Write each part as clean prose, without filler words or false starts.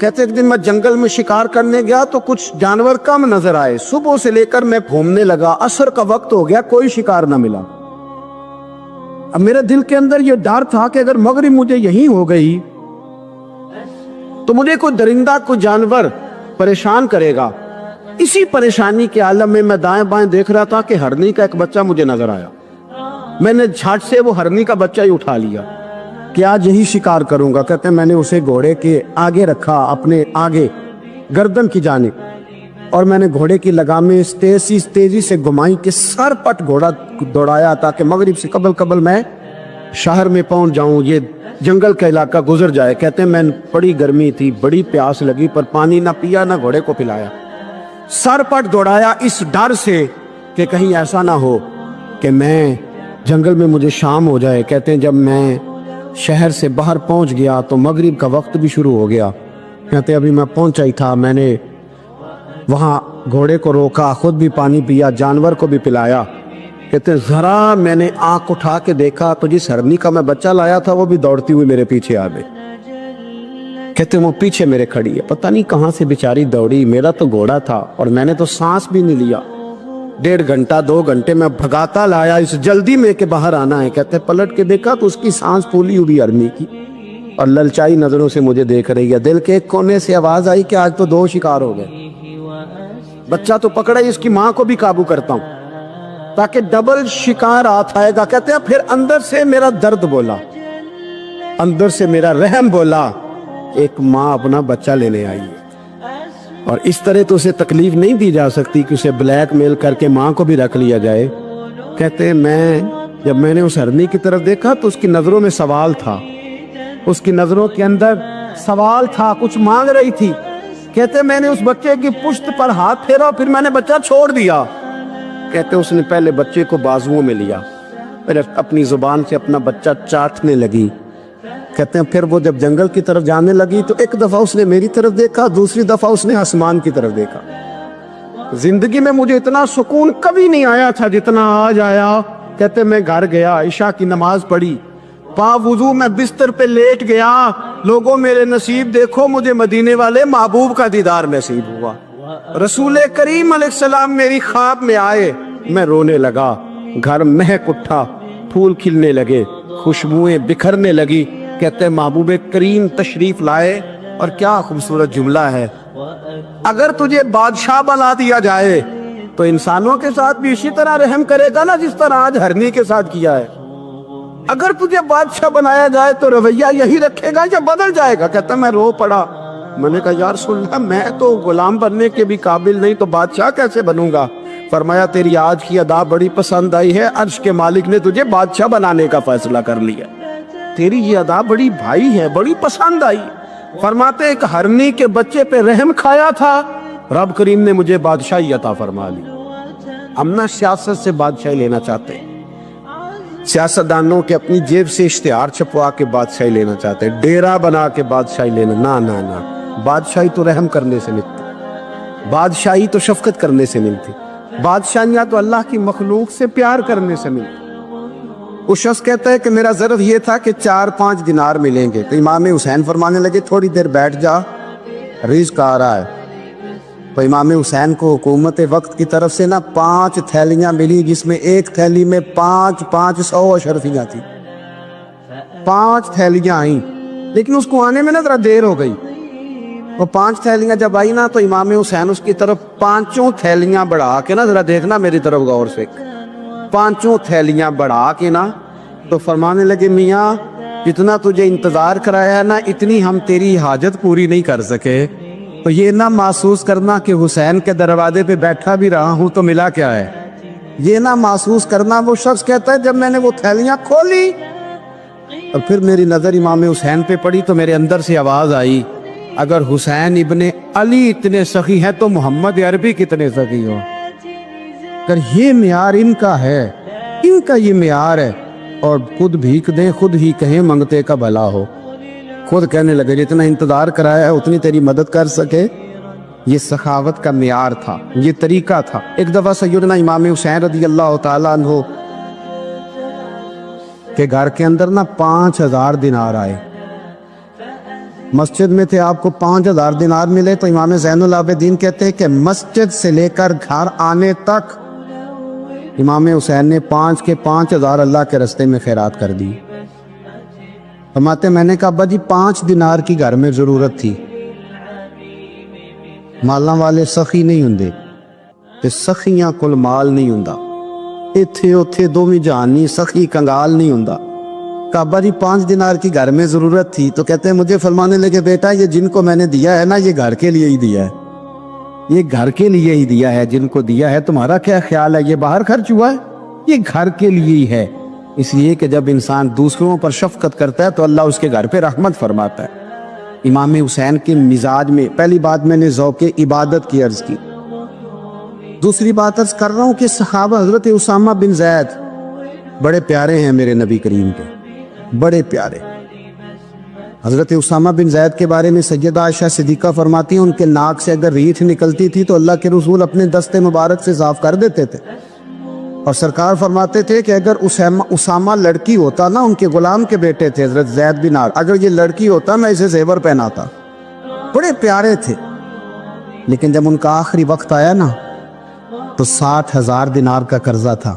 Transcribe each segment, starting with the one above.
کہتے ایک دن میں جنگل میں شکار کرنے گیا تو کچھ جانور کم نظر آئے، صبح سے لے کر میں گھومنے لگا، عصر کا وقت ہو گیا، کوئی شکار نہ ملا۔ اب میرے دل کے اندر یہ ڈر تھا کہ اگر مغرب مجھے یہیں ہو گئی تو مجھے کوئی درندہ کوئی جانور پریشان کرے گا۔ اسی پریشانی کے عالم میں میں دائیں بائیں دیکھ رہا تھا کہ ہرنی کا ایک بچہ مجھے نظر آیا۔ میں نے جھٹ سے وہ ہرنی کا بچہ ہی اٹھا لیا کہ آج یہی شکار کروں گا۔ کہتے ہیں میں نے اسے گھوڑے کے آگے رکھا، اپنے آگے گردن کی جانب، اور میں نے گھوڑے کی لگامیں تیزی سے گھمائی کہ سر پٹ گھوڑا دوڑایا تاکہ مغرب سے قبل میں شہر میں پہنچ جاؤں، یہ جنگل کا علاقہ گزر جائے۔ کہتے ہیں میں بڑی گرمی تھی، بڑی پیاس لگی، پر پانی نہ پیا نہ گھوڑے کو پلایا، سر پٹ دوڑایا اس ڈر سے کہ کہیں ایسا نہ ہو کہ میں جنگل میں مجھے شام ہو جائے۔ کہتے ہیں جب میں شہر سے باہر پہنچ گیا تو مغرب کا وقت بھی شروع ہو گیا۔ کہتے ہیں ابھی میں پہنچا ہی تھا، میں نے وہاں گھوڑے کو روکا، خود بھی پانی پیا، جانور کو بھی پلایا۔ کہتے ہیں ذرا میں نے آنکھ اٹھا کے دیکھا تو جس ہرنی کا میں بچہ لایا تھا وہ بھی دوڑتی ہوئی میرے پیچھے آ گئی۔ کہتے ہیں وہ پیچھے میرے کھڑی ہے، پتہ نہیں کہاں سے بیچاری دوڑی، میرا تو گھوڑا تھا اور میں نے تو سانس بھی نہیں لیا۔ 1.5 گھنٹہ 2 گھنٹے میں بھگاتا لایا اس جلدی میں کہ باہر آنا ہے۔ کہتے ہیں پلٹ کے دیکھا تو اس کی سانس پھولی ہوئی ہرنی کی اور للچائی نظروں سے مجھے دیکھ رہی ہے۔ دل کے ایک کونے سے آواز آئی کہ آج تو 2 شکار ہو گئے۔ بچہ تو پکڑا ہی، اس کی ماں کو بھی قابو کرتا ہوں تاکہ ڈبل شکار ہاتھ آئے گا۔ کہتے ہیں پھر اندر سے میرا درد بولا، اندر سے میرا رحم بولا، ایک ماں اپنا بچہ لینے آئی ہے اور اس طرح تو اسے تکلیف نہیں دی جا سکتی کہ اسے بلیک میل کر کے ماں کو بھی رکھ لیا جائے۔ کہتے ہیں جب میں نے اس ہرنی کی طرف دیکھا تو اس کی نظروں میں سوال تھا، اس کی نظروں کے اندر سوال تھا، کچھ مانگ رہی تھی۔ کہتے ہیں میں نے اس بچے کی پشت پر ہاتھ پھیرا، پھر میں نے بچہ چھوڑ دیا۔ کہتے ہیں اس نے پہلے بچے کو بازوؤں میں لیا، پھر اپنی زبان سے اپنا بچہ چاٹنے لگی۔ کہتے ہیں پھر وہ جب جنگل کی طرف جانے لگی تو ایک دفعہ اس نے میری طرف دیکھا، دوسری دفعہ اس نے آسمان کی طرف دیکھا۔ زندگی میں مجھے اتنا سکون کبھی نہیں آیا تھا جتنا آج آیا۔ کہتے ہیں میں گھر گیا، عشاء کی نماز پڑھی، پا وضو میں بستر پہ لیٹ گیا۔ لوگوں میرے نصیب دیکھو، مجھے مدینے والے محبوب کا دیدار نصیب ہوا۔ رسول کریم علیہ السلام میری خواب میں آئے، میں رونے لگا، گھر مہک اٹھا، پھول کھلنے لگے، خوشبوئیں بکھرنے لگی۔ کہتے ہیں محبوب کریم تشریف لائے، اور کیا خوبصورت جملہ ہے، اگر تجھے بادشاہ بنا دیا جائے تو انسانوں کے ساتھ بھی اسی طرح رحم کرے گا نا جس طرح آج ہرنی کے ساتھ کیا ہے۔ اگر تجھے بادشاہ بنایا جائے تو رویہ یہی رکھے گا یا بدل جائے گا؟ کہتا میں رو پڑا، میں نے کہا یا رسول اللہ میں تو غلام بننے کے بھی قابل نہیں، تو بادشاہ کیسے بنوں گا؟ فرمایا تیری آج کی ادا بڑی پسند آئی ہے، عرش کے مالک نے تجھے بادشاہ بنانے کا فیصلہ کر لیا، تیری یہ ادا بڑی بھائی ہے، بڑی پسند آئی۔ فرماتے ایک ہرنی کے بچے پہ رحم کھایا تھا، رب کریم نے مجھے بادشاہی عطا فرما لی۔ ہم نہ سیاست سے بادشاہی لینا چاہتے، سیاستدانوں کے اپنی جیب سے اشتہار چھپوا کے بادشاہی لینا چاہتے، ڈیرا بنا کے بادشاہی لینا، نہ بادشاہی تو رحم کرنے سے ملتی، بادشاہی تو شفقت کرنے سے ملتی، بادشاہیاں تو اللہ کی مخلوق سے پیار کرنے سے ملتی۔ وہ شخص کہتا ہے کہ میرا ظرف یہ تھا کہ 4-5 دینار ملیں گے، تو امام حسین فرمانے لگے تھوڑی دیر بیٹھ جا، رزق آ رہا ہے۔ تو امام حسین کو حکومت وقت کی طرف سے 5 تھیلیاں ملی، جس میں ایک تھیلی میں 500 اشرفیاں تھی، 5 تھیلیاں آئیں، لیکن اس کو آنے میں ذرا دیر ہو گئی۔ وہ 5 تھیلیاں جب آئی نا تو امام حسین اس کی طرف 5 تھیلیاں بڑھا کے ذرا دیکھنا میری طرف غور سے، 5 تھیلیاں بڑھا کے تو فرمانے لگے میاں جتنا تجھے انتظار کرایا ہے اتنی ہم تیری حاجت پوری نہیں کر سکے، تو یہ نہ محسوس کرنا کہ حسین کے دروازے پہ بیٹھا بھی رہا ہوں تو ملا کیا ہے، یہ نہ محسوس کرنا۔ وہ شخص کہتا ہے جب میں نے وہ تھیلیاں کھولی اور پھر میری نظر امام حسین پہ پڑی تو میرے اندر سے آواز آئی اگر حسین ابن علی اتنے سخی ہیں تو محمد عربی کتنے سخی ہو۔ اگر یہ معیار ان کا ہے، ان کا یہ معیار ہے، اور خود بھیک دیں خود ہی کہیں منگتے کا بھلا ہو، خود کہنے لگے جتنا انتظار کرایا ہے اتنی تیری مدد کر سکے، یہ سخاوت کا معیار تھا، یہ طریقہ تھا۔ ایک دفعہ سیدنا امام حسین رضی اللہ تعالیٰ عنہ کے گھر کے اندر 5000 دینار آئے، مسجد میں تھے، آپ کو 5000 دینار ملے تو امام زین العابدین کہتے ہیں کہ مسجد سے لے کر گھر آنے تک امام حسین نے 5 کے 5000 اللہ کے راستے میں خیرات کر دی۔ فرماتے میں نے کہا ابا جی 5 دینار کی گھر میں ضرورت تھی، مالاں والے سخی نہیں ہوندے تے سخیاں کل مال نہیں ہوندا، ایتھے اوتھے دوویں جہان نہیں، سخی کنگال نہیں ہوندا۔ کہا ابا جی 5 دینار کی گھر میں ضرورت تھی، تو کہتے ہیں مجھے فرمانے لگے بیٹا یہ جن کو میں نے دیا ہے نا یہ گھر کے لیے ہی دیا ہے، یہ گھر کے لیے ہی دیا ہے، جن کو دیا ہے تمہارا کیا خیال ہے یہ باہر خرچ ہوا ہے؟ یہ گھر کے لیے ہی ہے۔ اس لیے کہ جب انسان دوسروں پر شفقت کرتا ہے تو اللہ اس کے گھر پہ رحمت فرماتا ہے۔ امام حسین کے مزاج میں پہلی بات میں نے ذوق عبادت کی عرض کی، دوسری بات عرض کر رہا ہوں کہ صحابہ حضرت اسامہ بن زید بڑے پیارے ہیں میرے نبی کریم کے، بڑے پیارے۔ حضرت اسامہ بن زید کے بارے میں سیدہ عائشہ صدیقہ فرماتی ہیں ان کے ناک سے اگر ریٹھ نکلتی تھی تو اللہ کے رسول اپنے دستے مبارک سے صاف کر دیتے تھے، اور سرکار فرماتے تھے کہ اگر اسامہ لڑکی ہوتا نا، ان کے غلام کے بیٹے تھے حضرت زید بن عامر، اگر یہ لڑکی ہوتا میں اسے زیور پہناتا۔ بڑے پیارے تھے، لیکن جب ان کا آخری وقت آیا نا تو 60,000 دینار کا قرضہ تھا،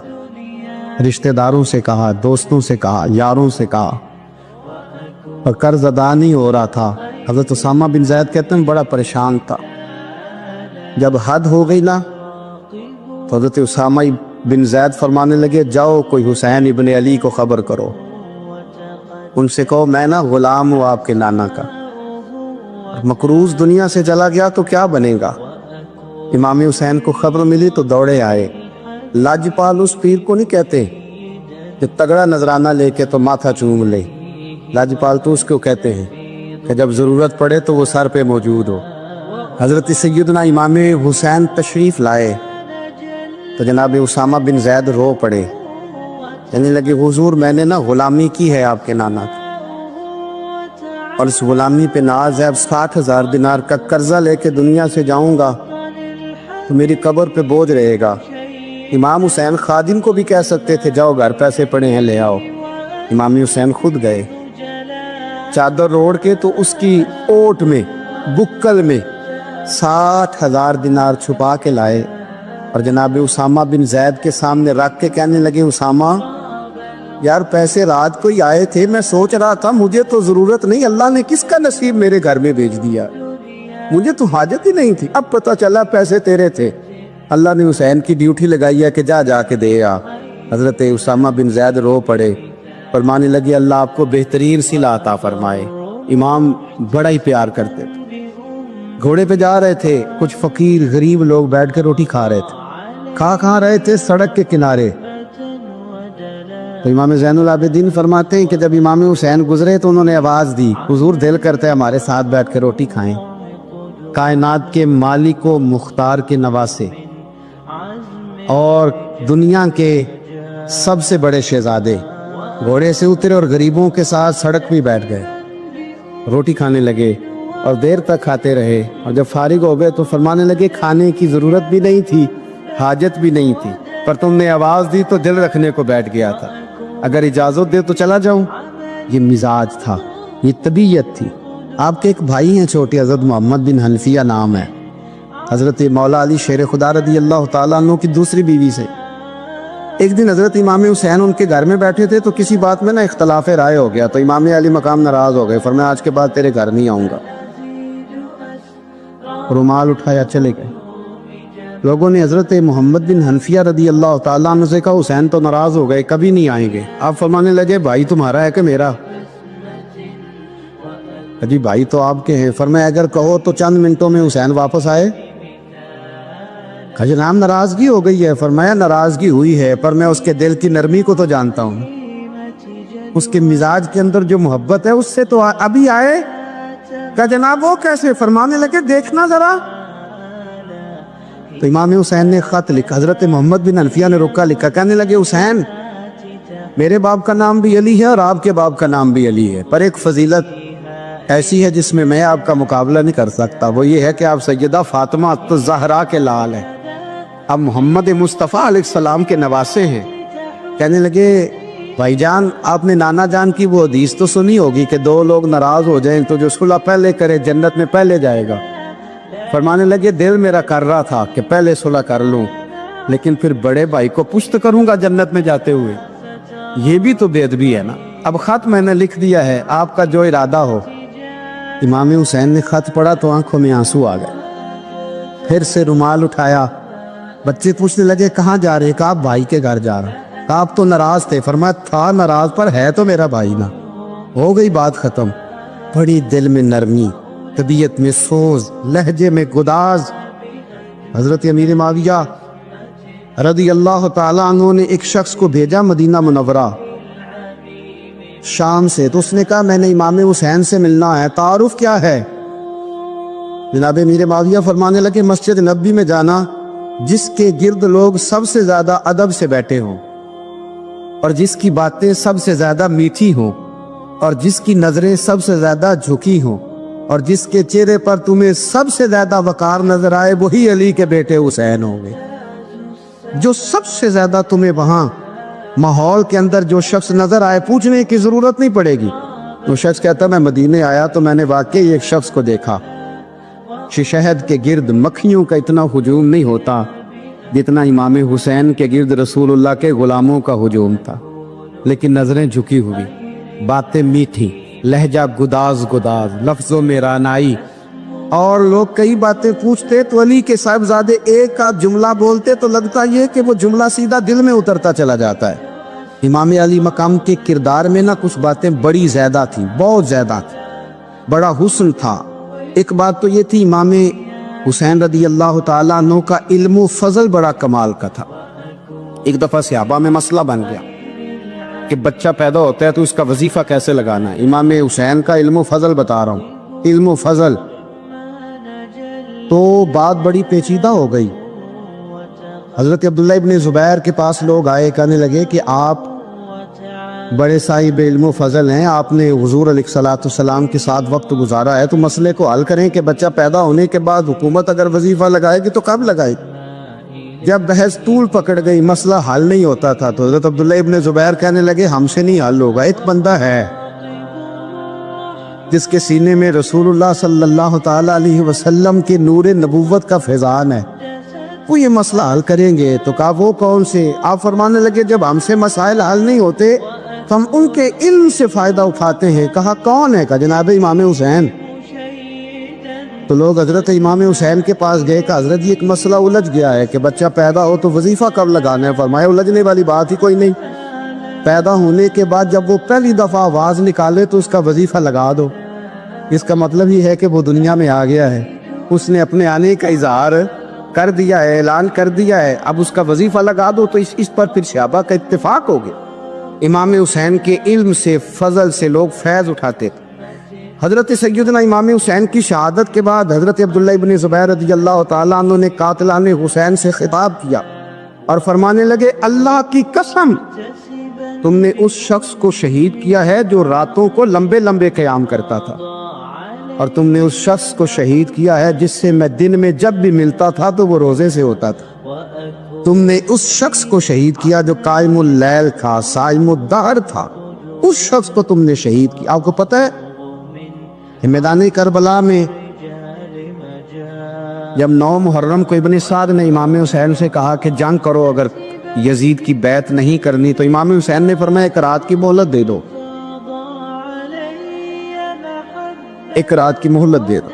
رشتہ داروں سے کہا، دوستوں سے کہا، یاروں سے کہا، اور قرض ادا نہیں ہو رہا تھا۔ حضرت اسامہ بن زید کہتے ہیں بڑا پریشان تھا۔ جب حد ہو گئی نا تو حضرت اسامہ بن زید فرمانے لگے جاؤ کوئی حسین ابن علی کو خبر کرو، ان سے کہو میں نا غلام ہوں آپ کے نانا کا، مقروض دنیا سے چلا گیا تو کیا بنے گا۔ امام حسین کو خبر ملی تو دوڑے آئے۔ لاجپال اس پیر کو نہیں کہتے کہ تگڑا نذرانہ لے کے تو ماتھا چوم لے، لاجپال تو اس کو کہتے ہیں کہ جب ضرورت پڑے تو وہ سر پہ موجود ہو۔ حضرت سیدنا امام حسین تشریف لائے تو جناب اسامہ بن زید رو پڑے، کہنے لگے حضور میں نے نا غلامی کی ہے آپ کے نانا کی، اور اس غلامی پہ ناز ہے، اب 60,000 دینار کا قرضہ لے کے دنیا سے جاؤں گا تو میری قبر پہ بوجھ رہے گا۔ امام حسین خادم کو بھی کہہ سکتے تھے جاؤ گھر پیسے پڑے ہیں لے آؤ، امام حسین خود گئے، چادر روڑ کے تو اس کی اوٹ میں بکل میں 60,000 دینار چھپا کے لائے، اور جناب اسامہ بن زید کے سامنے رکھ کے کہنے لگے اسامہ یار پیسے رات کو ہی آئے تھے، میں سوچ رہا تھا مجھے تو ضرورت نہیں، اللہ نے کس کا نصیب میرے گھر میں بھیج دیا، مجھے تو حاجت ہی نہیں تھی، اب پتہ چلا پیسے تیرے تھے، اللہ نے حسین کی ڈیوٹی لگائی ہے کہ جا کے دے آ۔ حضرت اسامہ بن زید رو پڑے، فرمانے لگے اللہ آپ کو بہترین صلہ عطا فرمائے۔ امام بڑا ہی پیار کرتے تھے، گھوڑے پہ جا رہے تھے، کچھ فقیر غریب لوگ بیٹھ کے روٹی کھا رہے تھے، کھا رہے تھے سڑک کے کنارے، تو امام زین العابدین فرماتے ہیں کہ جب امام حسین گزرے تو انہوں نے آواز دی حضور دل کرتا ہے ہمارے ساتھ بیٹھ کے روٹی کھائیں۔ کائنات کے مالک و مختار کے نواسے اور دنیا کے سب سے بڑے شہزادے گھوڑے سے اترے اور غریبوں کے ساتھ سڑک پہ بیٹھ گئے، روٹی کھانے لگے اور دیر تک کھاتے رہے، اور جب فارغ ہو گئے تو فرمانے لگے کھانے کی ضرورت بھی نہیں تھی، حاجت بھی نہیں تھی، پر تم نے آواز دی تو دل رکھنے کو بیٹھ گیا تھا، اگر اجازت دے تو چلا جاؤں۔ یہ مزاج تھا، یہ طبیعت تھی۔ آپ کے ایک بھائی ہیں چھوٹے، حضرت محمد بن حنفیہ نام ہے، حضرت مولا علی شیر خدا رضی اللہ تعالیٰ عنہ کی دوسری بیوی سے۔ ایک دن حضرت امام حسین ان کے گھر میں بیٹھے تھے تو کسی بات میں نا اختلاف رائے ہو گیا، تو امام علی مقام ناراض ہو گئے، فرمایا آج کے بعد تیرے گھر نہیں آؤں گا، رومال اٹھایا چلے گئے۔ لوگوں نے حضرت محمد بن حنفیہ رضی اللہ تعالیٰ عنہ سے کہا حسین تو ناراض ہو گئے، کبھی نہیں آئیں گے۔ آپ فرمانے لگے بھائی تمہارا ہے کہ میرا؟ جی بھائی تو آپ کے ہیں۔ فرمایا اگر کہو تو چند منٹوں میں حسین واپس آئے۔ جناب ناراضگی ہو گئی ہے۔ فرمایا ناراضگی ہوئی ہے پر میں اس کے دل کی نرمی کو تو جانتا ہوں، اس کے مزاج کے اندر جو محبت ہے اس سے تو ابھی آئے۔ کہا جناب وہ کیسے؟ فرمانے لگے دیکھنا ذرا۔ تو امام حسین نے خط لکھا، حضرت محمد بن حنفیہ نے رکا لکھا، کہنے لگے حسین میرے باپ کا نام بھی علی ہے اور آپ کے باپ کا نام بھی علی ہے، پر ایک فضیلت ایسی ہے جس میں آپ کا مقابلہ نہیں کر سکتا، وہ یہ ہے کہ آپ سیدہ فاطمہ الزہرا کے لال ہیں، آپ محمد مصطفیٰ علیہ السلام کے نواسے ہیں۔ کہنے لگے بھائی جان آپ نے نانا جان کی وہ حدیث تو سنی ہوگی کہ دو لوگ ناراض ہو جائیں تو جو صلح پہلے کرے جنت میں پہلے جائے گا۔ فرمانے لگے دل میرا کر رہا تھا کہ پہلے صلح کر لوں، لیکن پھر بڑے بھائی کو پشت کروں گا جنت میں جاتے ہوئے، یہ بھی تو بے ادبی ہے نا۔ اب خط میں نے لکھ دیا ہے، آپ کا جو ارادہ ہو۔ امام حسین نے خط پڑھا تو آنکھوں میں آنسو آ گئے، پھر سے رومال اٹھایا۔ بچے پوچھنے لگے کہاں جا رہے؟ کہا بھائی کے گھر جا رہا۔ کہا آپ تو ناراض تھے؟ فرمایا تھا ناراض، پر ہے تو میرا بھائی نا۔ ہو گئی بات ختم۔ بڑی دل میں نرمی، طبیعت میں سوز، لہجے میں گداز۔ حضرت امیر معاویہ رضی اللہ تعالیٰ عنہ نے ایک شخص کو بھیجا مدینہ منورہ شام سے، تو اس نے کہا میں نے امام حسین سے ملنا ہے، تعارف کیا ہے؟ جناب امیر معاویہ فرمانے لگے مسجد نبوی میں جانا جس کے گرد لوگ سب سے زیادہ ادب سے بیٹھے ہوں، اور جس کی باتیں سب سے زیادہ میٹھی ہوں، اور جس کی نظریں سب سے زیادہ جھکی ہوں، اور جس کے چہرے پر تمہیں سب سے زیادہ وقار نظر آئے، وہی علی کے بیٹے حسین ہوں گے۔ جو سب سے زیادہ تمہیں وہاں ماحول کے اندر جو شخص نظر آئے، پوچھنے کی ضرورت نہیں پڑے گی۔ وہ شخص کہتا میں مدینے آیا تو میں نے واقعی ایک شخص کو دیکھا، شہد کے گرد مکھیوں کا اتنا ہجوم نہیں ہوتا جتنا امام حسین کے گرد رسول اللہ کے غلاموں کا ہجوم تھا، لیکن نظریں جھکی ہوئی، باتیں میٹھی، لہجہ گداز گداز، لفظوں میں رانائی، اور لوگ کئی باتیں پوچھتے تو علی کے صاحبزادے ایک آدھ جملہ بولتے تو لگتا یہ کہ وہ جملہ سیدھا دل میں اترتا چلا جاتا ہے۔ امام علی مقام کے کردار میں نہ کچھ باتیں بڑی زیادہ تھیں، بہت زیادہ تھیں، بڑا حسن تھا۔ ایک بات تو یہ تھی امام حسین رضی اللہ تعالیٰ عنہ کا علم و فضل بڑا کمال کا تھا۔ ایک دفعہ صحابہ میں مسئلہ بن گیا کہ بچہ پیدا ہوتا ہے تو اس کا وظیفہ کیسے لگانا ہے۔ امام حسین کا علم و فضل بتا رہا ہوں، علم و فضل، تو بات بڑی پیچیدہ ہو گئی۔ حضرت عبداللہ ابن زبیر کے پاس لوگ آئے، کہنے لگے کہ آپ بڑے صاحب علم و فضل ہیں، آپ نے حضور علیہ الصلوۃ والسلام کے ساتھ وقت گزارا ہے، تو مسئلے کو حل کریں کہ بچہ پیدا ہونے کے بعد حکومت اگر وظیفہ لگائے گی تو کب لگائے گی؟ جب بحث طول پکڑ گئی، مسئلہ حل نہیں ہوتا تھا، تو حضرت عبداللہ ابن زبیر کہنے لگے ہم سے نہیں حل ہوگا، ایک بندہ ہے جس کے سینے میں رسول اللہ صلی اللہ تعالیٰ علیہ وسلم کے نور نبوت کا فیضان ہے، وہ یہ مسئلہ حل کریں گے۔ تو کہا وہ کون سے؟ آپ فرمانے لگے جب ہم سے مسائل حل نہیں ہوتے تو ہم ان کے علم سے فائدہ اٹھاتے ہیں۔ کہا کون ہے؟ کہا جناب امام حسین۔ تو لوگ حضرت امام حسین کے پاس گئے، کہ حضرت یہ ایک مسئلہ الجھ گیا ہے کہ بچہ پیدا ہو تو وظیفہ کب لگانا ہے؟ فرمایا الجھنے والی بات ہی کوئی نہیں، پیدا ہونے کے بعد جب وہ پہلی دفعہ آواز نکالے تو اس کا وظیفہ لگا دو۔ اس کا مطلب یہ ہے کہ وہ دنیا میں آ گیا ہے، اس نے اپنے آنے کا اظہار کر دیا ہے، اعلان کر دیا ہے، اب اس کا وظیفہ لگا دو۔ تو اس پر پھر صحابہ کا اتفاق ہو گیا۔ امام حسین کے علم سے، فضل سے لوگ فیض اٹھاتے تھے۔ حضرت سیدنا امام حسین کی شہادت کے بعد حضرت عبداللہ ابن زبیر رضی اللہ تعالیٰ عنہ نے قاتلان حسین سے خطاب کیا اور فرمانے لگے اللہ کی قسم تم نے اس شخص کو شہید کیا ہے جو راتوں کو لمبے لمبے قیام کرتا تھا، اور تم نے اس شخص کو شہید کیا ہے جس سے میں دن میں جب بھی ملتا تھا تو وہ روزے سے ہوتا تھا۔ تم نے اس شخص کو شہید کیا جو قائم اللیل تھا، صائم الدہر تھا، اس شخص کو تم نے شہید کیا۔ آپ کو پتہ ہے کہ میدان کربلا میں جب 9 محرم کو ابن سعد نے امام حسین سے کہا کہ جنگ کرو اگر یزید کی بیعت نہیں کرنی، تو امام حسین نے فرمایا ایک رات کی مہلت دے دو، ایک رات کی مہلت دے دو۔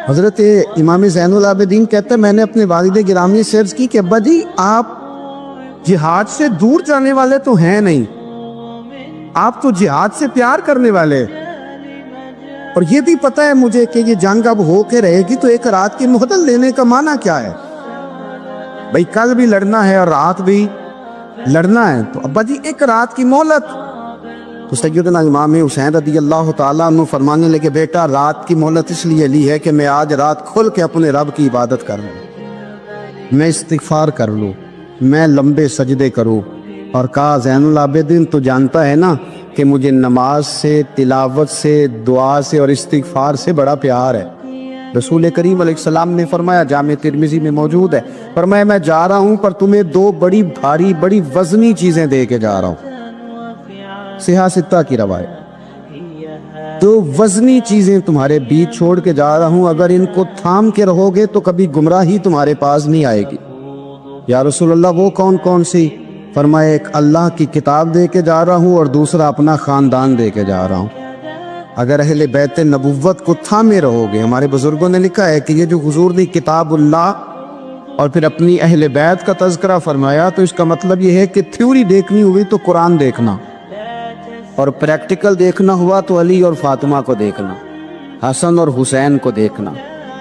حضرت امام زین العابدین کہتے ہیں میں نے اپنے والد گرامی سے عرض کی کہ ابا جی آپ جہاد سے دور جانے والے تو ہیں نہیں، آپ تو جہاد سے پیار کرنے والے، اور یہ بھی پتہ ہے مجھے کہ یہ جنگ اب ہو کے رہے گی، تو ایک رات کی مہلت لینے کا معنی کیا ہے؟ بھئی کل بھی لڑنا ہے اور رات بھی لڑنا ہے، تو ابا جی ایک رات کی مہلت۔ تو سیدنا امام حسین رضی اللہ تعالیٰ عنہ فرمانے لگے بیٹا رات کی مہلت اس لیے لی ہے کہ میں آج رات کھل کے اپنے رب کی عبادت کر لوں، میں استغفار کر لوں، میں لمبے سجدے کروں۔ اور کہا زین العابدین تو جانتا ہے نا کہ مجھے نماز سے، تلاوت سے، دعا سے اور استغفار سے بڑا پیار ہے، رسول کریم علیہ السلام نے فرمایا، جامع ترمذی میں موجود ہے، فرمایا میں جا رہا ہوں پر تمہیں دو بڑی بھاری بڑی وزنی چیزیں دے کے جا رہا ہوں، صحیح ستہ کی روایت، دو وزنی چیزیں تمہارے بیچ چھوڑ کے جا رہا ہوں، اگر ان کو تھام کے رہو گے تو کبھی گمراہی تمہارے پاس نہیں آئے گی۔ یا رسول اللہ وہ کون کون سی؟ فرمایا ایک اللہ کی کتاب دے کے جا رہا ہوں اور دوسرا اپنا خاندان دے کے جا رہا ہوں۔ اگر اہل بیت نبوت کو تھامے رہو گے، ہمارے بزرگوں نے لکھا ہے کہ یہ جو حضور نے کتاب اللہ اور پھر اپنی اہل بیت کا تذکرہ فرمایا تو اس کا مطلب یہ ہے کہ تھیوری دیکھنی ہوئی تو قرآن دیکھنا، اور پریکٹیکل دیکھنا ہوا تو علی اور فاطمہ کو دیکھنا، حسن اور حسین کو دیکھنا،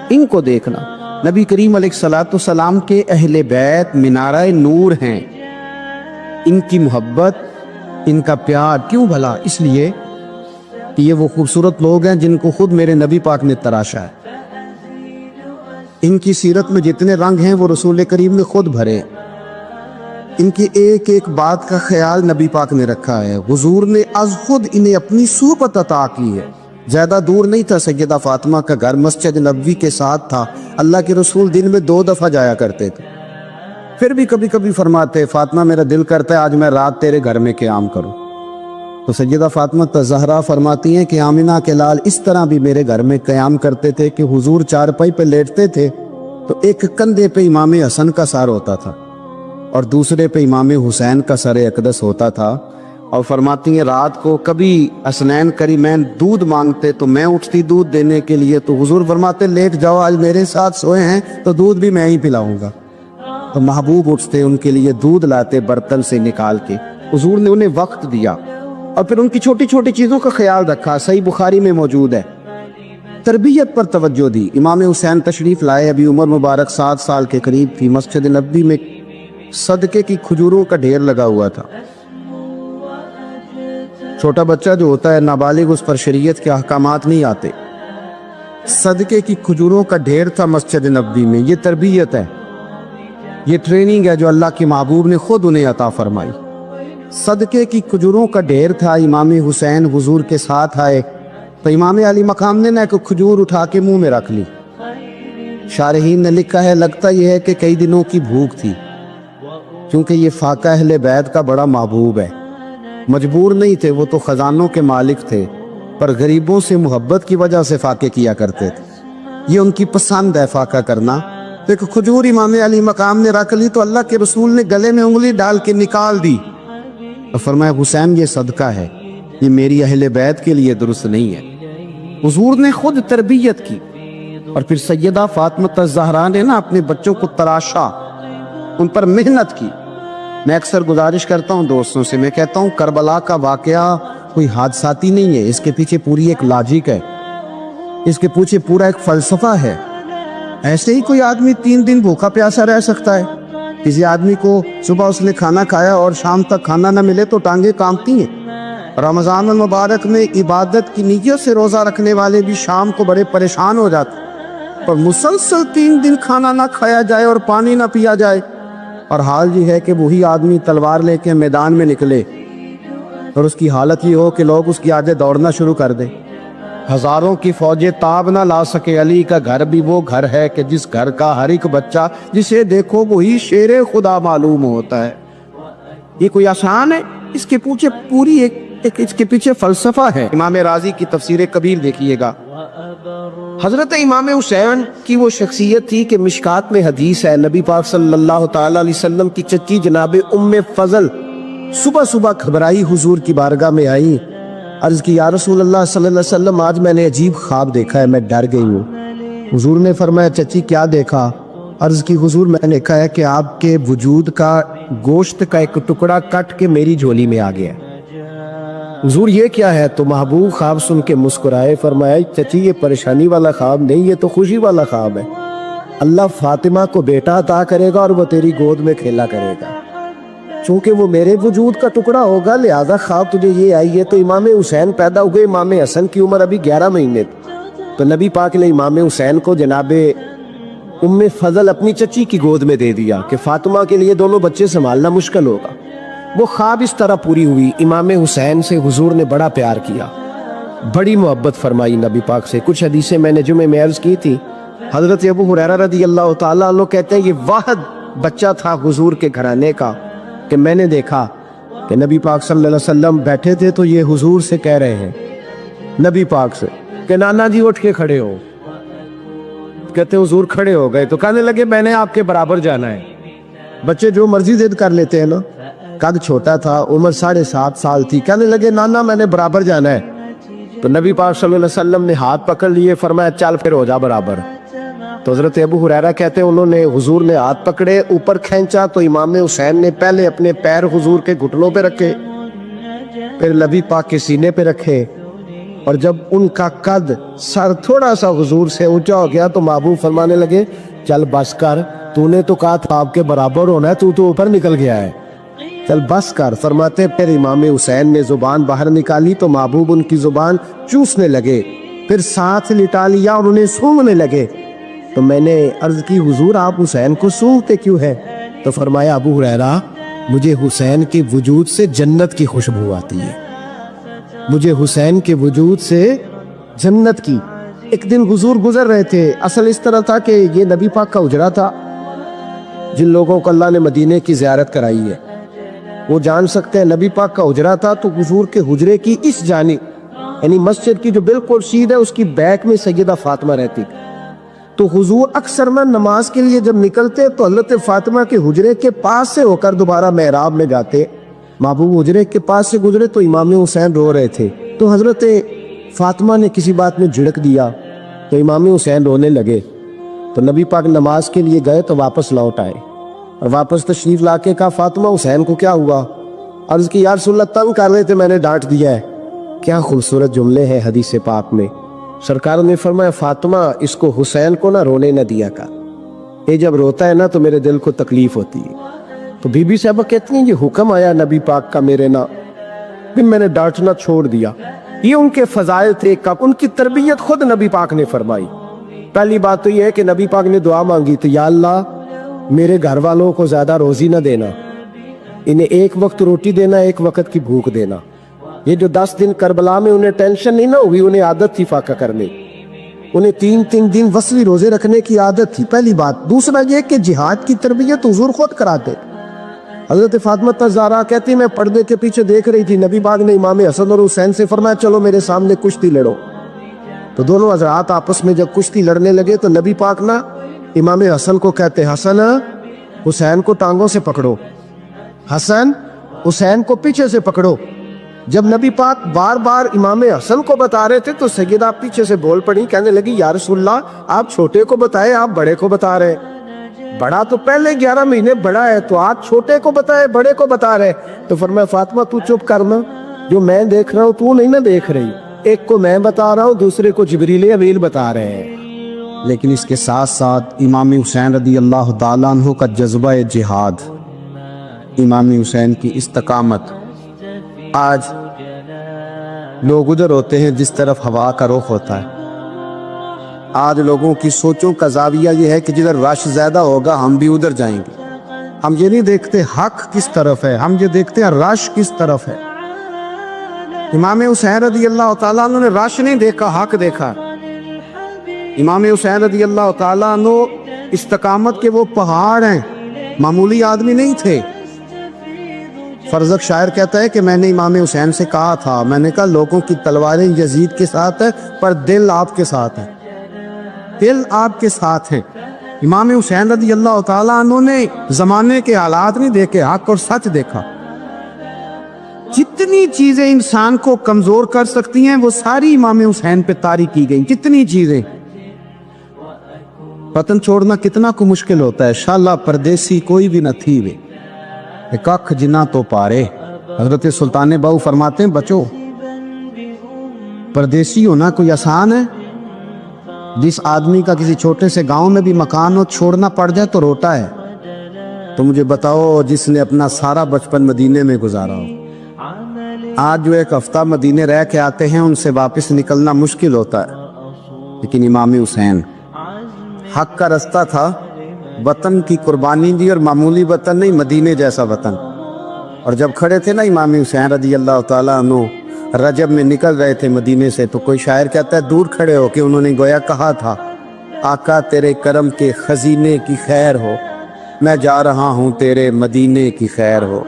ان کو دیکھنا۔ نبی کریم علیہ السلام کے اہل بیت منارہ نور ہیں، ان کی محبت، ان کا پیار کیوں بھلا؟ اس لیے کہ یہ وہ خوبصورت لوگ ہیں جن کو خود میرے نبی پاک نے تراشا ہے، ان کی سیرت میں جتنے رنگ ہیں وہ رسول کریم نے خود بھرے، ان کی ایک ایک بات کا خیال نبی پاک نے رکھا ہے، حضور نے از خود انہیں اپنی صحبت عطا کی ہے۔ زیادہ دور نہیں تھا سیدہ فاطمہ کا گھر، مسجد نبوی کے ساتھ تھا، اللہ کے رسول دن میں 2 دفعہ جایا کرتے تھے، پھر بھی کبھی کبھی فرماتے فاطمہ میرا دل کرتا ہے آج میں رات تیرے گھر میں قیام کروں، تو سیدہ فاطمہ زہرا فرماتی ہیں کہ آمنہ کے لال اس طرح بھی میرے گھر میں قیام کرتے تھے کہ حضور چارپائی پہ لیٹتے تھے تو ایک کندھے پہ امام حسن کا سر ہوتا تھا اور دوسرے پہ امام حسین کا سر اقدس ہوتا تھا، اور فرماتی ہیں رات کو کبھی حسنین کریمین دودھ مانگتے تو میں اٹھتی دودھ دینے کے لیے، تو حضور فرماتے لیٹ جاؤ آج میرے ساتھ سوئے ہیں تو دودھ بھی میں ہی پلاؤں گا، تو محبوب اٹھتے ان کے لیے دودھ لاتے برتن سے نکال کے، حضور نے انہیں وقت دیا اور پھر ان کی چھوٹی چھوٹی چیزوں کا خیال رکھا۔ صحیح بخاری میں موجود ہے، تربیت پر توجہ دی۔ امام حسین تشریف لائے، ابھی عمر مبارک 7 سال کے قریب تھی، مسجد نبوی میں صدقے کی کھجوروں کا ڈھیر لگا ہوا تھا۔ چھوٹا بچہ جو ہوتا ہے نابالغ، اس پر شریعت کے احکامات نہیں آتے، صدقے کی کھجوروں کا ڈھیر تھا مسجد نبوی میں۔ یہ تربیت ہے، یہ ٹریننگ ہے جو اللہ کے محبوب نے خود انہیں عطا فرمائی۔ صدقے کی کھجوروں کا ڈھیر تھا، امام حسین حضور کے ساتھ آئے تو امام علی مقام نے نہ کوئی کھجور اٹھا کے منہ میں رکھ لی۔ شارحین نے لکھا ہے لگتا یہ ہے کہ کئی دنوں کی بھوک تھی، کیونکہ یہ فاقہ اہل بیت کا بڑا محبوب ہے، مجبور نہیں تھے، وہ تو خزانوں کے مالک تھے، پر غریبوں سے محبت کی وجہ سے فاقے کیا کرتے تھے، یہ ان کی پسند ہے فاقہ کرنا۔ تو ایک کھجور امام علی مقام نے رکھ لی تو اللہ کے رسول نے گلے میں انگلی ڈال کے نکال دی اور فرمایا حسین یہ صدقہ ہے، یہ میری اہل بیت کے لیے درست نہیں ہے۔ حضور نے خود تربیت کی، اور پھر سیدہ فاطمہ الزہرا نے نا اپنے بچوں کو تراشا، ان پر محنت کی۔ میں اکثر گزارش کرتا ہوں دوستوں سے، میں کہتا ہوں کربلا کا واقعہ کوئی حادثاتی نہیں ہے، اس کے پیچھے پوری ایک لاجک ہے، اس کے پیچھے پورا ایک فلسفہ ہے۔ ایسے ہی کوئی آدمی 3 دن بھوکا پیاسا رہ سکتا ہے؟ کسی آدمی کو صبح اس نے کھانا کھایا اور شام تک کھانا نہ ملے تو ٹانگیں کانپتی ہیں۔ رمضان المبارک میں عبادت کی نیت سے روزہ رکھنے والے بھی شام کو بڑے پریشان ہو جاتے ہیں، پر مسلسل 3 دن کھانا نہ کھایا جائے اور پانی نہ پیا جائے، اور حال یہ ہے کہ وہی آدمی تلوار لے کے میدان میں نکلے اور اس کی حالت یہ ہو کہ لوگ اس کی آگے دوڑنا شروع کر دیں، ہزاروں کی فوجیں تاب نہ لا سکے۔ علی کا گھر بھی وہ گھر ہے کہ جس گھر کا ہر ایک بچہ جسے دیکھو وہی شیر خدا معلوم ہوتا ہے۔ یہ کوئی آسان ہے؟ اس کے پیچھے پوری اس کے پیچھے فلسفہ ہے۔ امام راضی کی تفسیر کبیر دیکھیے گا، حضرت امام حسین کی وہ شخصیت تھی کہ مشکات میں حدیث ہے، نبی پاک صلی اللہ تعالی علیہ وسلم کی چچی جناب ام فضل صبح صبح گھبرائی حضور کی بارگاہ میں آئی، عرض کی یا رسول اللہ صلی اللہ علیہ وسلم آج میں نے عجیب خواب دیکھا ہے، میں ڈر گئی ہوں۔ حضور نے فرمایا چچی کیا دیکھا؟ عرض کی حضور میں نے کہا ہے کہ آپ کے وجود کا گوشت کا ایک ٹکڑا کٹ کے میری جھولی میں آ گیا۔ حضور یہ کیا ہے؟ تو محبوب خواب سن کے مسکرائے، فرمایا چچی یہ پریشانی والا خواب نہیں، یہ تو خوشی والا خواب ہے، اللہ فاطمہ کو بیٹا عطا کرے گا اور وہ تیری گود میں کھیلا کرے گا، چونکہ وہ میرے وجود کا ٹکڑا ہوگا لہذا خواب تجھے یہ آئی ہے۔ تو امام حسین پیدا ہوئے، امام حسن کی عمر ابھی 11 مہینے تھی، تو نبی پاک نے امام حسین کو جناب ام فضل اپنی چچی کی گود میں دے دیا کہ فاطمہ کے لیے دونوں بچے سنبھالنا مشکل ہوگا۔ وہ خواب اس طرح پوری ہوئی۔ امام حسین سے حضور نے بڑا پیار کیا، بڑی محبت فرمائی نبی پاک سے۔ کچھ حدیثیں میں نے جمعے میں عرض کی تھی حضرت ابو ہریرہ رضی اللہ تعالیٰ عنہ کہتے ہیں یہ واحد بچہ تھا حضور کے گھرانے کا کہ میں نے دیکھا کہ نبی پاک صلی اللہ علیہ وسلم بیٹھے تھے تو یہ حضور سے کہہ رہے ہیں، نبی پاک سے کہ نانا جی اٹھ کے کھڑے ہو. کہتے ہیں حضور کھڑے ہو گئے تو کہنے لگے میں نے آپ کے برابر جانا ہے. بچے جو مرضی ضد کر لیتے ہیں نا. قد چھوٹا تھا، عمر 7.5 سال تھی. کہنے لگے نانا میں نے برابر جانا ہے. تو نبی پاک صلی اللہ علیہ وسلم نے ہاتھ پکڑ لیے، فرمایا چل پھر ہو جا برابر. تو حضرت ابو ہریرہ کہتے ہیں انہوں نے حضور نے ہاتھ پکڑے، اوپر کھینچا تو امام حسین نے پہلے اپنے پیر حضور کے گھٹنوں پہ رکھے، پھر نبی پاک کے سینے پہ رکھے، اور جب ان کا قد سر تھوڑا سا حضور سے اونچا ہو گیا تو محبوب فرمانے لگے چل بس کر، تو نے تو کہا تھا آپ کے برابر ہونا ہے، تو اوپر نکل گیا ہے، چل بس کر. فرماتے پھر امام حسین نے زبان باہر نکالی تو محبوب ان کی زبان چوسنے لگے، پھر ساتھ لٹا لیا اور انہیں سونگھنے لگے. تو میں نے عرض کی حضور آپ حسین کو سونگھتے کیوں ہے؟ تو فرمایا ابو ہریرہ مجھے حسین کے وجود سے جنت کی خوشبو آتی ہے، مجھے حسین کے وجود سے جنت کی. ایک دن حضور گزر رہے تھے، اصل اس طرح تھا کہ یہ نبی پاک کا حجرہ تھا. جن لوگوں کو اللہ نے مدینے کی زیارت کرائی ہے وہ جان سکتے ہیں نبی پاک کا حجرہ تھا. تو حضور کے حجرے کی اس جانب یعنی مسجد کی جو بالکل سیدھ ہے اس کی بیک میں سیدہ فاطمہ رہتی. تو حضور اکثر میں نماز کے لیے جب نکلتے تو حضرت فاطمہ کے حجرے کے پاس سے ہو کر دوبارہ محراب میں جاتے. محبوب حجرے کے پاس سے گزرے تو امام حسین رو رہے تھے، تو حضرت فاطمہ نے کسی بات میں جھڑک دیا تو امام حسین رونے لگے. تو نبی پاک نماز کے لیے گئے تو واپس لوٹ آئے اور واپس تشریف لا کے کہا فاطمہ حسین کو کیا ہوا؟ عرض کی یا رسول اللہ تنگ کر رہے تھے میں نے ڈانٹ دیا ہے. کیا خوبصورت جملے ہیں حدیث پاک میں. سرکار نے فرمایا فاطمہ اس کو حسین کو نہ رونے نہ دیا کر، یہ جب روتا ہے نا تو میرے دل کو تکلیف ہوتی ہے. تو بی بی صاحبہ کہتی ہیں یہ حکم آیا نبی پاک کا میرے نا، پھر میں نے ڈانٹنا چھوڑ دیا. یہ ان کے فضائل تھے، ان کی تربیت خود نبی پاک نے فرمائی. پہلی بات تو یہ ہے کہ نبی پاک نے دعا مانگی تو یا اللہ میرے گھر والوں کو زیادہ روزی نہ دینا، انہیں ایک وقت روٹی دینا، ایک وقت کی بھوک دینا. یہ جو 10 دن کربلا میں انہیں ٹینشن نہیں نہ ہوئی، انہیں عادت تھی فاقہ کرنے، انہیں 3 دن وصلی روزے رکھنے کی عادت تھی. پہلی بات. دوسرا یہ کہ جہاد کی تربیت حضور خود کراتے. حضرت فاطمہ الزہرا کہتی میں پردے کے پیچھے دیکھ رہی تھی، نبی پاک نے امام حسن اور حسین سے فرمایا چلو میرے سامنے کشتی لڑو. تو دونوں حضرات آپس میں جب کشتی لڑنے لگے تو نبی پاک نا امام حسن کو کہتے حسن حسین کو ٹانگوں سے پکڑو، حسن حسین کو پیچھے سے پکڑو. جب نبی پاک بار بار امام حسن کو بتا رہے تھے تو سیدہ پیچھے سے بول پڑی، کہنے لگی یا رسول اللہ آپ چھوٹے کو بتائے آپ بڑے کو بتا رہے. بڑا تو پہلے 11 مہینے بڑا ہے تو آپ چھوٹے کو بتائے بڑے کو بتا رہے. تو فرمایا فاطمہ تو چپ کرنا، جو میں دیکھ رہا ہوں تو نہیں نہ دیکھ رہی، ایک کو میں بتا رہا ہوں دوسرے کو جبریل امین بتا رہے ہیں. لیکن اس کے ساتھ ساتھ امام حسین رضی اللہ تعالیٰ عنہ کا جذبہ جہاد، امام حسین کی استقامت. آج لوگ ادھر ہوتے ہیں جس طرف ہوا کا رخ ہوتا ہے. آج لوگوں کی سوچوں کا زاویہ یہ ہے کہ جدھر رش زیادہ ہوگا ہم بھی ادھر جائیں گے. ہم یہ نہیں دیکھتے حق کس طرف ہے، ہم یہ دیکھتے ہیں رش کس طرف ہے. امام حسین رضی اللہ تعالیٰ عنہ نے رش نہیں دیکھا، حق دیکھا. امام حسین رضی اللہ تعالیٰ عنہ استقامت کے وہ پہاڑ ہیں، معمولی آدمی نہیں تھے. فرزق شاعر کہتا ہے کہ میں نے امام حسین سے کہا تھا، میں نے کہا لوگوں کی تلواریں یزید کے ساتھ ہے پر دل آپ کے ساتھ ہے، دل آپ کے ساتھ ہے. امام حسین رضی اللہ تعالیٰ عنہ نے زمانے کے حالات نہیں دیکھے، حق اور سچ دیکھا. جتنی چیزیں انسان کو کمزور کر سکتی ہیں وہ ساری امام حسین پہ طاری کی گئی. جتنی چیزیں وطن چھوڑنا کتنا کو مشکل ہوتا ہے. شالا پردیسی کوئی بھی نہ تھی وے کخ جنا تو پارے. حضرت سلطان باؤ فرماتے ہیں بچو پردیسی ہونا کوئی آسان ہے؟ جس آدمی کا کسی چھوٹے سے گاؤں میں بھی مکان ہو چھوڑنا پڑ جائے تو روتا ہے. تو مجھے بتاؤ جس نے اپنا سارا بچپن مدینے میں گزارا ہو، آج جو ایک ہفتہ مدینے رہ کے آتے ہیں ان سے واپس نکلنا مشکل ہوتا ہے. لیکن امام حسین حق کا رستہ تھا، وطن کی قربانی دی، اور معمولی وطن نہیں مدینے جیسا وطن. اور جب کھڑے تھے نا امام حسین رضی اللہ تعالیٰ عنہ رجب میں نکل رہے تھے مدینے سے، تو کوئی شاعر کہتا ہے دور کھڑے ہو کہ انہوں نے گویا کہا تھا آقا تیرے کرم کے خزینے کی خیر ہو، میں جا رہا ہوں تیرے مدینے کی خیر ہو۔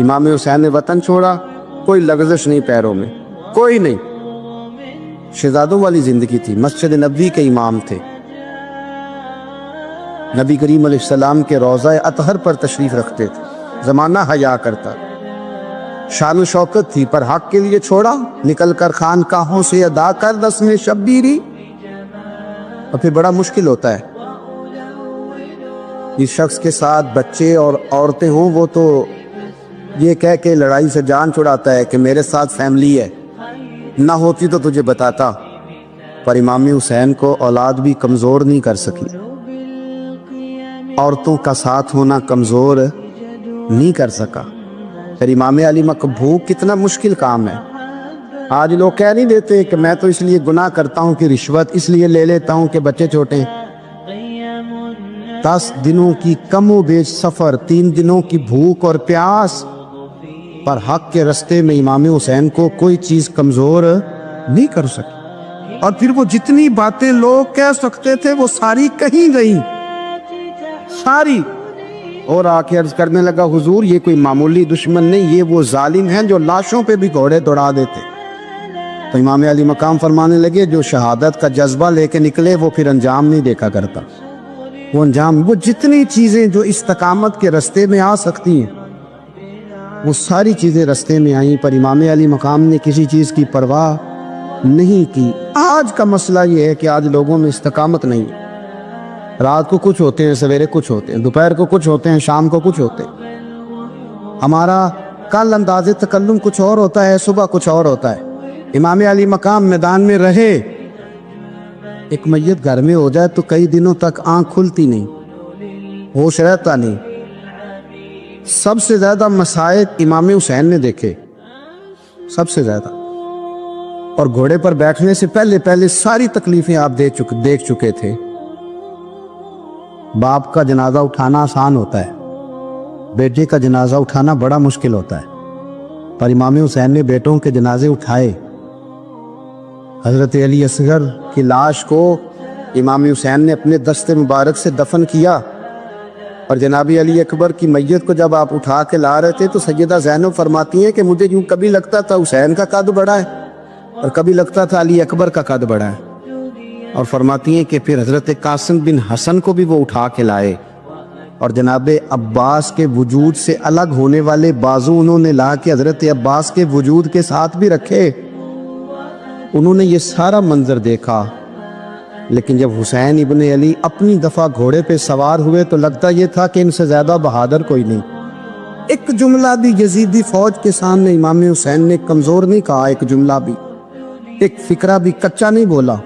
امام حسین نے وطن چھوڑا، کوئی لغزش نہیں پیروں میں، کوئی نہیں۔ شہزادوں والی زندگی تھی، مسجد نبوی کے امام تھے، نبی کریم علیہ السلام کے روضہ اطہر پر تشریف رکھتے تھے، زمانہ حیا کرتا، شان و شوکت تھی، پر حق کے لیے چھوڑا، نکل کر خانقاہوں سے ادا کر رسم شبیری، اور پھر بڑا مشکل ہوتا ہے۔ جس شخص کے ساتھ بچے اور عورتیں ہوں وہ تو یہ کہہ کے لڑائی سے جان چھڑاتا ہے کہ میرے ساتھ فیملی ہے، نہ ہوتی تو تجھے بتاتا، پر امام حسین کو اولاد بھی کمزور نہیں کر سکی، عورتوں کا ساتھ ہونا کمزور نہیں کر سکا۔ پھر امام علی مقبوق کتنا مشکل کام ہے۔ آج لوگ کہہ نہیں دیتے کہ میں تو اس لیے گناہ کرتا ہوں کہ رشوت اس لیے لے لیتا ہوں کہ بچے چھوٹے ہیں۔ 10 دنوں کی کم و بیش سفر، 3 دنوں کی بھوک اور پیاس، پر حق کے رستے میں امام حسین کو کوئی چیز کمزور نہیں کر سکی۔ اور پھر وہ جتنی باتیں لوگ کہہ سکتے تھے وہ ساری کہیں گئی، ساری۔ اور آ کے عرض کرنے لگا حضور یہ کوئی معمولی دشمن نہیں، یہ وہ ظالم ہیں جو لاشوں پہ بھی گھوڑے دوڑا دیتے۔ تو امام علی مقام فرمانے لگے جو شہادت کا جذبہ لے کے نکلے وہ پھر انجام نہیں دیکھا کرتا، وہ انجام، وہ جتنی چیزیں جو استقامت کے رستے میں آ سکتی ہیں وہ ساری چیزیں رستے میں آئیں، پر امام علی مقام نے کسی چیز کی پرواہ نہیں کی۔ آج کا مسئلہ یہ ہے کہ آج لوگوں میں استقامت نہیں ہے، رات کو کچھ ہوتے ہیں، سویرے کچھ ہوتے ہیں، دوپہر کو کچھ ہوتے ہیں، شام کو کچھ ہوتے ہیں۔ ہمارا کل انداز تکلم کچھ اور ہوتا ہے، صبح کچھ اور ہوتا ہے۔ امام علی مقام میدان میں رہے، ایک میت گھر میں ہو جائے تو کئی دنوں تک آنکھ کھلتی نہیں، ہوش رہتا نہیں۔ سب سے زیادہ مسائل امام حسین نے دیکھے، سب سے زیادہ، اور گھوڑے پر بیٹھنے سے پہلے ساری تکلیفیں آپ دیکھ چکے تھے۔ باپ کا جنازہ اٹھانا آسان ہوتا ہے، بیٹے کا جنازہ اٹھانا بڑا مشکل ہوتا ہے، پر امام حسین نے بیٹوں کے جنازے اٹھائے۔ حضرت علی اصغر کی لاش کو امام حسین نے اپنے دست مبارک سے دفن کیا، اور جناب علی اکبر کی میت کو جب آپ اٹھا کے لا رہے تھے تو سیدہ زینب فرماتی ہیں کہ مجھے یوں کبھی لگتا تھا حسین کا قد بڑا ہے اور کبھی لگتا تھا علی اکبر کا قد بڑا ہے، اور فرماتی ہیں کہ پھر حضرت قاسم بن حسن کو بھی وہ اٹھا کے لائے، اور جناب عباس کے وجود سے الگ ہونے والے بازو انہوں نے لا کے حضرت عباس کے وجود کے ساتھ بھی رکھے۔ انہوں نے یہ سارا منظر دیکھا، لیکن جب حسین ابن علی اپنی دفعہ گھوڑے پہ سوار ہوئے تو لگتا یہ تھا کہ ان سے زیادہ بہادر کوئی نہیں۔ ایک جملہ بھی یزیدی فوج کے سامنے امام حسین نے کمزور نہیں کہا، ایک جملہ بھی، ایک فکرہ بھی کچا نہیں بولا،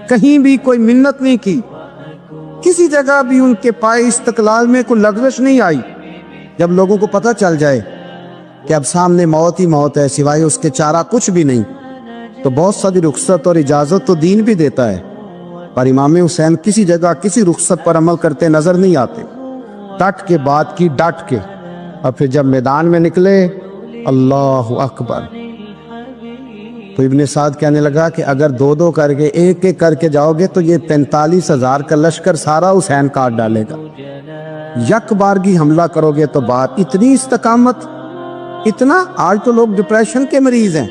کہیں بھی کوئی منت نہیں کی، کسی جگہ بھی ان کے پائے استقلال میں کوئی لغزش نہیں آئی۔ جب لوگوں کو پتہ چل جائے کہ اب سامنے موت ہی موت ہے، سوائے اس کے چارہ کچھ بھی نہیں، تو بہت ساری رخصت اور اجازت تو دین بھی دیتا ہے، پر امام حسین کسی جگہ کسی رخصت پر عمل کرتے نظر نہیں آتے، ڈٹ کے بات کی ڈٹ کے۔ اور پھر جب میدان میں نکلے، اللہ اکبر، تو ابن سعد کہنے لگا کہ اگر 2 کر کے ایک کر کے جاؤ گے تو یہ 45,000 کا لشکر سارا حسین کاٹ ڈالے گا، یک بارگی حملہ کرو گے تو بات۔ اتنی استقامت، اتنا۔ آج تو لوگ ڈپریشن کے مریض ہیں،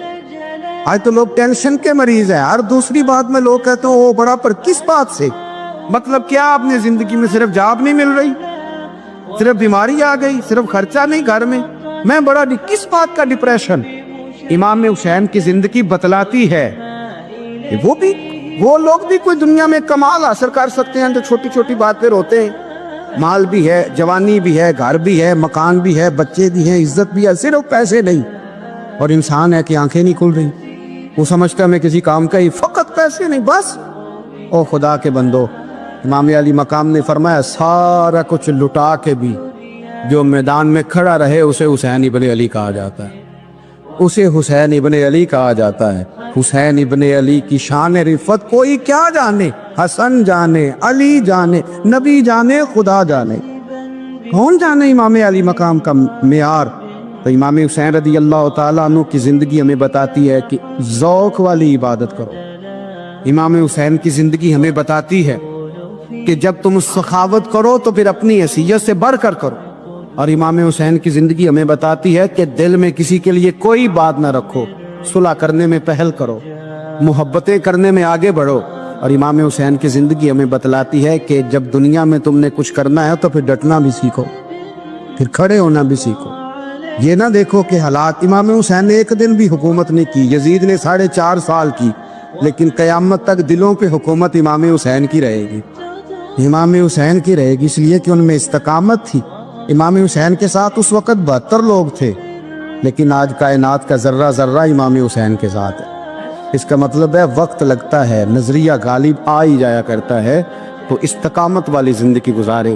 آج تو لوگ ٹینشن کے مریض ہیں، ہر دوسری بات میں لوگ کہتے ہیں وہ بڑا، پر کس بات سے؟ مطلب کیا آپ نے زندگی میں صرف جاب نہیں مل رہی، صرف بیماری آ گئی، صرف خرچہ نہیں گھر میں بڑا، کس بات کا ڈپریشن؟ امام حسین کی زندگی بتلاتی ہے کہ وہ لوگ بھی کوئی دنیا میں کمال حاصل کر سکتے ہیں جو چھوٹی چھوٹی بات پہ روتے ہیں۔ مال بھی ہے، جوانی بھی ہے، گھر بھی ہے، مکان بھی ہے، بچے بھی ہیں، عزت بھی ہے، صرف پیسے نہیں۔ اور انسان ہے کہ آنکھیں نہیں کھل رہی، وہ سمجھتا ہے میں کسی کام کا ہی، فقط پیسے نہیں بس۔ او خدا کے بندو، امام علی مقام نے فرمایا سارا کچھ لٹا کے بھی جو میدان میں کھڑا رہے اسے حسین ابن علی کہا جاتا ہے، اسے حسین ابن علی کہا جاتا ہے۔ حسین ابن علی کی شان رفت کوئی کیا جانے، حسن جانے، علی جانے، نبی جانے، خدا جانے، کون جانے امام علی مقام کا معیار۔ تو امام حسین رضی اللہ تعالیٰ عنہ کی زندگی ہمیں بتاتی ہے کہ ذوق والی عبادت کرو، امام حسین کی زندگی ہمیں بتاتی ہے کہ جب تم سخاوت کرو تو پھر اپنی حیثیت سے بڑھ کر کرو، اور امام حسین کی زندگی ہمیں بتاتی ہے کہ دل میں کسی کے لیے کوئی بات نہ رکھو، صلح کرنے میں پہل کرو، محبتیں کرنے میں آگے بڑھو۔ اور امام حسین کی زندگی ہمیں بتلاتی ہے کہ جب دنیا میں تم نے کچھ کرنا ہے تو پھر ڈٹنا بھی سیکھو، پھر کھڑے ہونا بھی سیکھو۔ یہ نہ دیکھو کہ حالات، امام حسین نے ایک دن بھی حکومت نہیں کی، یزید نے 4.5 سال کی، لیکن قیامت تک دلوں پہ حکومت امام حسین کی رہے گی، امام حسین کی رہے گی، اس لیے کہ ان میں استقامت تھی۔ امام حسین کے ساتھ اس وقت 72 لوگ تھے، لیکن آج کائنات کا ذرہ ذرہ امام حسین کے ساتھ ہے۔ اس کا مطلب ہے وقت لگتا ہے، نظریہ غالب آ ہی جایا کرتا ہے، تو استقامت والی زندگی گزارے۔